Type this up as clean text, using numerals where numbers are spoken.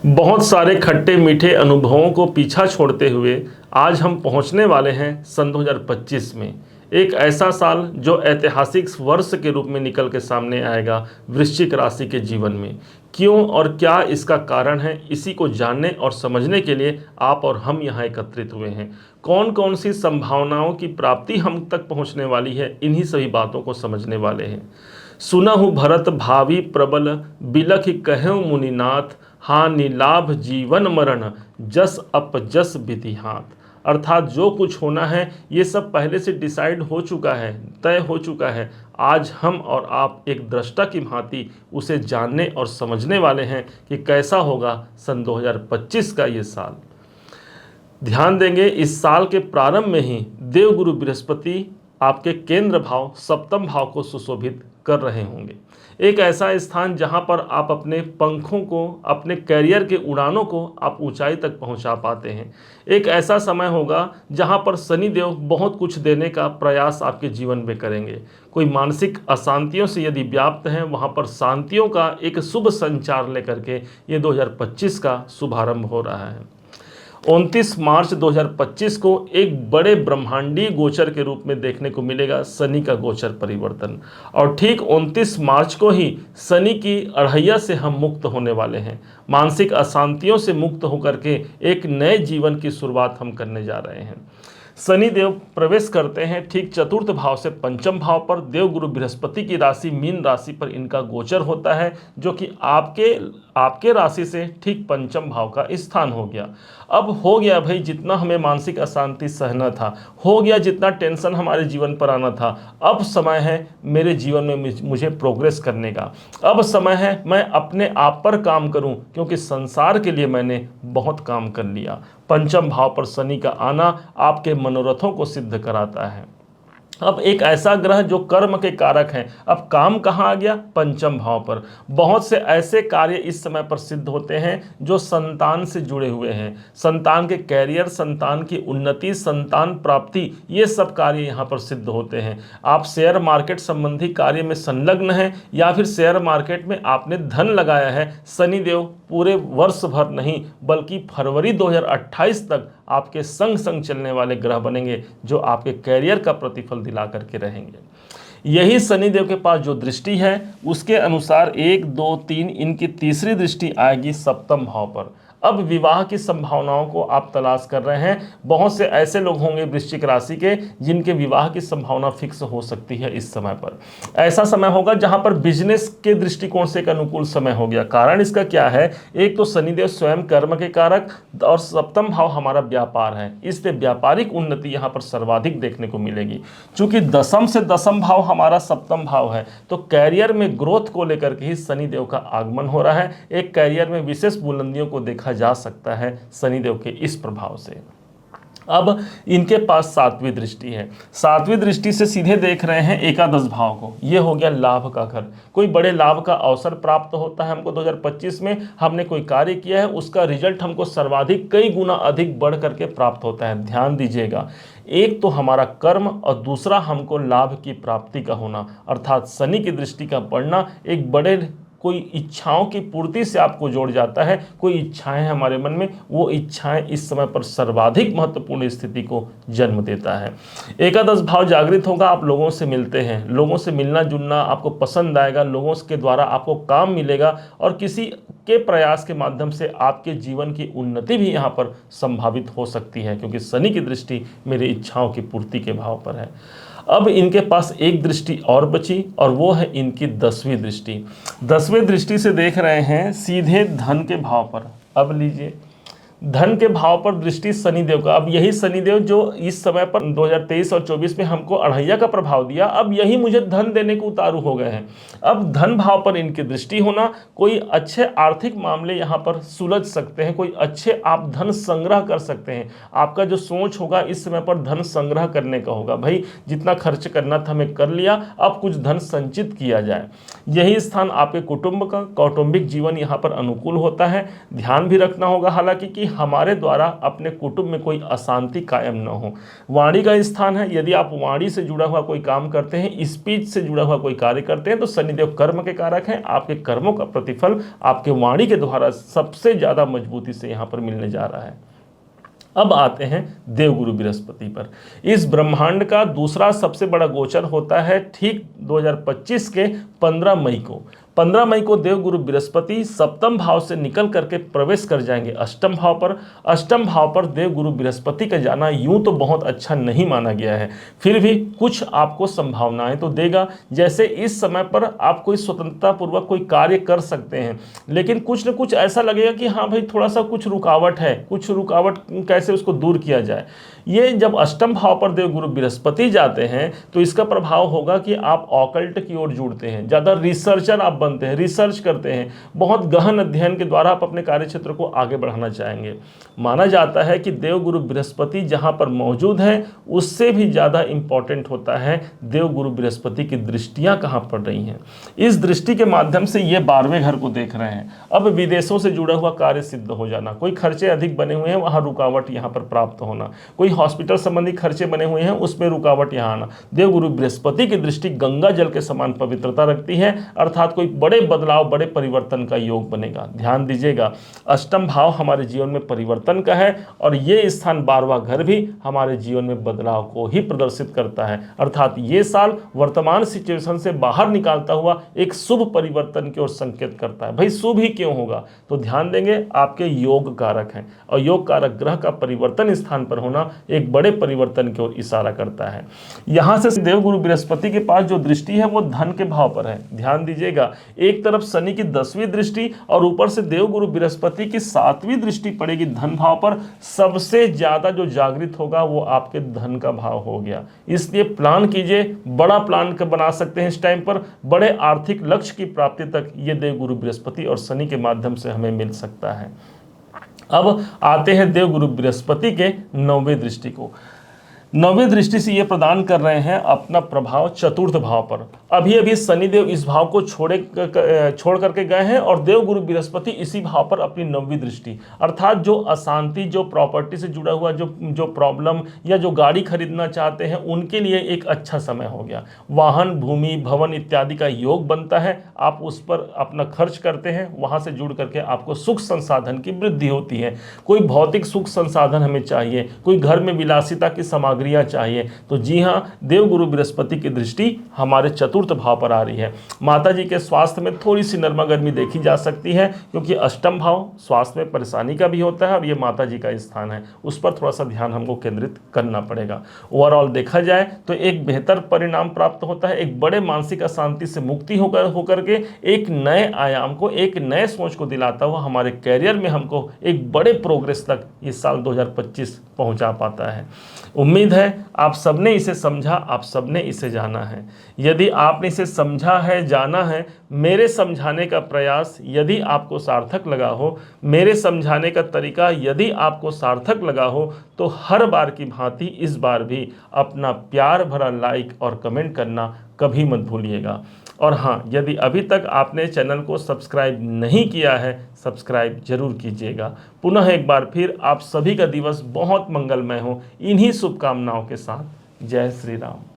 बहुत सारे खट्टे मीठे अनुभवों को पीछा छोड़ते हुए आज हम पहुंचने वाले हैं सन 2025 में। एक ऐसा साल जो ऐतिहासिक वर्ष के रूप में निकल के सामने आएगा वृश्चिक राशि के जीवन में। क्यों और क्या इसका कारण है, इसी को जानने और समझने के लिए आप और हम यहाँ एकत्रित हुए हैं। कौन कौन सी संभावनाओं की प्राप्ति हम तक पहुँचने वाली है, इन्हीं सभी बातों को समझने वाले हैं। सुनहु भरत भावी प्रबल, बिलख कहऊँ मुनिनाथ, हानि लाभ जीवन मरण, जस अप जस विधि हाथ। अर्थात जो कुछ होना है ये सब पहले से डिसाइड हो चुका है, तय हो चुका है। आज हम और आप एक दृष्टा की भांति उसे जानने और समझने वाले हैं कि कैसा होगा सन 2025 का ये साल। ध्यान देंगे, इस साल के प्रारंभ में ही देवगुरु बृहस्पति आपके केंद्र भाव सप्तम भाव को सुशोभित कर रहे होंगे। एक ऐसा स्थान जहां पर आप अपने पंखों को, अपने कैरियर के उड़ानों को आप ऊंचाई तक पहुंचा पाते हैं। एक ऐसा समय होगा जहां पर शनिदेव बहुत कुछ देने का प्रयास आपके जीवन में करेंगे। कोई मानसिक अशांतियों से यदि व्याप्त हैं, वहां पर शांतियों का एक शुभ संचार लेकर के ये 2025 का शुभारंभ हो रहा है। 29 मार्च 2025 को एक बड़े ब्रह्मांडीय गोचर के रूप में देखने को मिलेगा शनि का गोचर परिवर्तन। और ठीक 29 मार्च को ही शनि की अढ़ैया से हम मुक्त होने वाले हैं। मानसिक अशांतियों से मुक्त होकर के एक नए जीवन की शुरुआत हम करने जा रहे हैं। शनि देव प्रवेश करते हैं ठीक चतुर्थ भाव से पंचम भाव पर। देवगुरु बृहस्पति की राशि मीन राशि पर इनका गोचर होता है, जो कि आपके राशि से ठीक पंचम भाव का स्थान हो गया। अब हो गया भाई, जितना हमें मानसिक अशांति सहना था, हो गया जितना टेंशन हमारे जीवन पर आना था। अब समय है मेरे जीवन में मुझे प्रोग्रेस करने का। अब समय है मैं अपने आप पर काम करूं, क्योंकि संसार के लिए मैंने बहुत काम कर लिया। पंचम भाव पर शनि का आना आपके मनोरथों को सिद्ध कराता है। अब एक ऐसा ग्रह जो कर्म के कारक हैं, अब काम कहाँ आ गया? पंचम भाव पर। बहुत से ऐसे कार्य इस समय पर सिद्ध होते हैं जो संतान से जुड़े हुए हैं। संतान के कैरियर, संतान की उन्नति, संतान प्राप्ति, ये सब कार्य यहाँ पर सिद्ध होते हैं। आप शेयर मार्केट संबंधी कार्य में संलग्न हैं या फिर शेयर मार्केट में आपने धन लगाया है, शनिदेव पूरे वर्ष भर नहीं बल्कि फरवरी 2028 तक आपके संग संग चलने वाले ग्रह बनेंगे, जो आपके कैरियर का प्रतिफल दिला करके रहेंगे। यही शनिदेव के पास जो दृष्टि है उसके अनुसार 1, 2, 3 इनकी तीसरी दृष्टि आएगी सप्तम भाव पर। अब विवाह की संभावनाओं को आप तलाश कर रहे हैं। बहुत से ऐसे लोग होंगे वृश्चिक राशि के जिनके विवाह की संभावना फिक्स हो सकती है इस समय पर। ऐसा समय होगा जहां पर बिजनेस के दृष्टिकोण से एक अनुकूल समय हो गया। कारण इसका क्या है? एक तो शनिदेव स्वयं कर्म के कारक और सप्तम भाव हमारा व्यापार है, इसलिए व्यापारिक उन्नति यहाँ पर सर्वाधिक देखने को मिलेगी। चूंकि दशम से दशम भाव हमारा सप्तम भाव है, तो कैरियर में ग्रोथ को लेकर के ही शनिदेव का आगमन हो रहा है। एक कैरियर में विशेष बुलंदियों को देखा जा सकता है शनिदेव के इस प्रभाव से। अब इनके पास सातवीं दृष्टि है। सातवीं दृष्टि से सीधे देख रहे हैं एकादश भाव को। ये हो गया लाभ का घर। कोई बड़े लाभ का अवसर प्राप्त होता है हमको 2025 में। हमने कोई कार्य किया है, उसका रिजल्ट हमको सर्वाधिक कई गुना अधिक बढ़ करके प्राप्त होता है। ध्यान दीजिएगा, एक तो हमारा कर्म और दूसरा हमको लाभ की प्राप्ति का होना, अर्थात शनि की दृष्टि का पड़ना एक बड़े कोई इच्छाओं की पूर्ति से आपको जोड़ जाता है। कोई इच्छाएं हमारे मन में, वो इच्छाएं इस समय पर सर्वाधिक महत्वपूर्ण स्थिति को जन्म देता है। एकादश भाव जागृत होगा, आप लोगों से मिलते हैं, लोगों से मिलना जुलना आपको पसंद आएगा, लोगों के द्वारा आपको काम मिलेगा और किसी के प्रयास के माध्यम से आपके जीवन की उन्नति भी यहाँ पर संभावित हो सकती है, क्योंकि शनि की दृष्टि मेरी इच्छाओं की पूर्ति के भाव पर है। अब इनके पास एक दृष्टि और बची और वो है इनकी 10वीं दृष्टि। 10वीं दृष्टि से देख रहे हैं सीधे धन के भाव पर। अब लीजिए, धन के भाव पर दृष्टि शनिदेव का। अब यही शनिदेव जो इस समय पर 2023 और 24 में हमको अढ़ैया का प्रभाव दिया, अब यही मुझे धन देने को उतारू हो गए हैं। अब धन भाव पर इनकी दृष्टि होना, कोई अच्छे आर्थिक मामले यहाँ पर सुलझ सकते हैं, कोई अच्छे आप धन संग्रह कर सकते हैं। आपका जो सोच होगा इस समय पर धन संग्रह करने का होगा। भाई जितना खर्च करना था मैं कर लिया, अब कुछ धन संचित किया जाए। यही स्थान आपके कुटुंब का कौटुंबिक जीवन यहाँ पर अनुकूल होता है। ध्यान भी रखना होगा हालांकि कि हमारे द्वारा अपने कुटुंब में कोई अशांति कायम न हो। वाणी का स्थान है, यदि आप वाणी से जुड़ा हुआ कोई काम करते हैं, स्पीच से जुड़ा हुआ कोई कार्य करते हैं, तो शनिदेव कर्म के कारक हैं। आपके कर्मों का प्रतिफल आपके वाणी के द्वारा सबसे ज्यादा मजबूती से यहाँ पर मिलने जा रहा है। अब आते हैं देवगुरु बृहस्पति पर। इस ब्रह्मांड का दूसरा सबसे बड़ा गोचर होता है ठीक 2025 के 15 मई को। 15 मई को देवगुरु बृहस्पति सप्तम भाव से निकल करके प्रवेश कर जाएंगे अष्टम भाव पर। अष्टम भाव पर देवगुरु बृहस्पति का जाना यूं तो बहुत अच्छा नहीं माना गया है, फिर भी कुछ आपको संभावनाएं तो देगा। जैसे इस समय पर आप कोई स्वतंत्रता पूर्वक कोई कार्य कर सकते हैं, लेकिन कुछ न कुछ ऐसा लगेगा कि हाँ भाई थोड़ा सा कुछ रुकावट है, कुछ रुकावट कैसे उसको दूर किया जाए। ये जब अष्टम भाव पर देवगुरु बृहस्पति जाते हैं तो इसका प्रभाव होगा कि आप ऑकल्ट की ओर जुड़ते हैं, ज़्यादा रिसर्चर आप बनते हैं, रिसर्च करते हैं, बहुत गहन अध्ययन के द्वारा आप अपने कार्य क्षेत्र को आगे बढ़ाना चाहेंगे। माना जाता है कि देवगुरु बृहस्पति जहाँ पर मौजूद है उससे भी ज़्यादा इंपॉर्टेंट होता है देवगुरु बृहस्पति की दृष्टियाँ कहाँ पड़ रही हैं। इस दृष्टि के माध्यम से ये 12वें घर को देख रहे हैं। अब विदेशों से जुड़ा हुआ कार्य सिद्ध हो जाना, कोई खर्चे अधिक बने हुए हैं वहाँ रुकावट यहाँ पर प्राप्त होना, कोई हॉस्पिटल संबंधी खर्चे बने हुए हैं उसमें रुकावट यहाँ आना। देवगुरु बृहस्पति की दृष्टि गंगा जल के समान पवित्रता रखती है, अर्थात कोई बड़े बदलाव, बड़े परिवर्तन का योग बनेगा। ध्यान दीजिएगा, अष्टम भाव हमारे जीवन में परिवर्तन का है और ये स्थान 12वां घर भी हमारे जीवन में बदलाव को ही प्रदर्शित करता है। अर्थात ये साल वर्तमान सिचुएशन से बाहर निकालता हुआ एक शुभ परिवर्तन की ओर संकेत करता है। भाई शुभ ही क्यों होगा, तो ध्यान देंगे आपके योग कारक हैं और योग कारक ग्रह का परिवर्तन स्थान पर होना एक बड़े परिवर्तन की ओर इशारा करता है। यहां से देवगुरु बृहस्पति के पास जो दृष्टि है वो धन के भाव पर है। ध्यान दीजिएगा, एक तरफ शनि की 10वीं दृष्टि और ऊपर से देवगुरु बृहस्पति की 7वीं दृष्टि पड़ेगी धन भाव पर। सबसे ज्यादा जो जागृत होगा वो आपके धन का भाव हो गया। इसलिए प्लान कीजिए, बड़ा प्लान बना सकते हैं इस टाइम पर, बड़े आर्थिक लक्ष्य की प्राप्ति तक ये देवगुरु बृहस्पति और शनि के माध्यम से हमें मिल सकता है। अब आते हैं देवगुरु बृहस्पति के 9वें दृष्टि को। 9वीं दृष्टि से ये प्रदान कर रहे हैं अपना प्रभाव चतुर्थ भाव पर। अभी अभी शनिदेव इस भाव को छोड़ करके गए हैं और देवगुरु बृहस्पति इसी भाव पर अपनी 9वीं दृष्टि, अर्थात जो अशांति, जो प्रॉपर्टी से जुड़ा हुआ जो प्रॉब्लम या जो गाड़ी खरीदना चाहते हैं उनके लिए एक अच्छा समय हो गया। वाहन, भूमि, भवन इत्यादि का योग बनता है, आप उस पर अपना खर्च करते हैं, वहाँ से जुड़ करके आपको सुख संसाधन की वृद्धि होती है। कोई भौतिक सुख संसाधन हमें चाहिए, कोई घर में विलासिता की सामग्रियाँ चाहिए, तो जी हाँ, देवगुरु बृहस्पति की दृष्टि हमारे चतुर्थ भाव पर आ रही है। माता जी के स्वास्थ्य में थोड़ी सी नरमा गर्मी देखी जा सकती है, क्योंकि अष्टम भाव स्वास्थ्य में परेशानी का भी होता है और ये माता जी का स्थान है, उस पर थोड़ा सा ध्यान हमको केंद्रित करना पड़ेगा। ओवरऑल देखा जाए तो एक बेहतर परिणाम प्राप्त होता है, एक बड़े मानसिक अशांति से मुक्ति होकर के एक नए आयाम को, एक नए सोच को दिलाता हुआ हमारे कैरियर में हमको एक बड़े प्रोग्रेस तक इस साल 2025 पहुंचा पाता है। उम्मीद है आप सबने इसे समझा, आप सबने इसे जाना है। यदि आपने इसे समझा है, जाना है, मेरे समझाने का प्रयास यदि आपको सार्थक लगा हो, मेरे समझाने का तरीका यदि आपको सार्थक लगा हो, तो हर बार की भांति इस बार भी अपना प्यार भरा लाइक और कमेंट करना कभी मत भूलिएगा। और हाँ, यदि अभी तक आपने चैनल को सब्सक्राइब नहीं किया है, सब्सक्राइब जरूर कीजिएगा। पुनः एक बार फिर आप सभी का दिवस बहुत मंगलमय हो, इन्हीं शुभकामनाओं के साथ। जय श्री राम।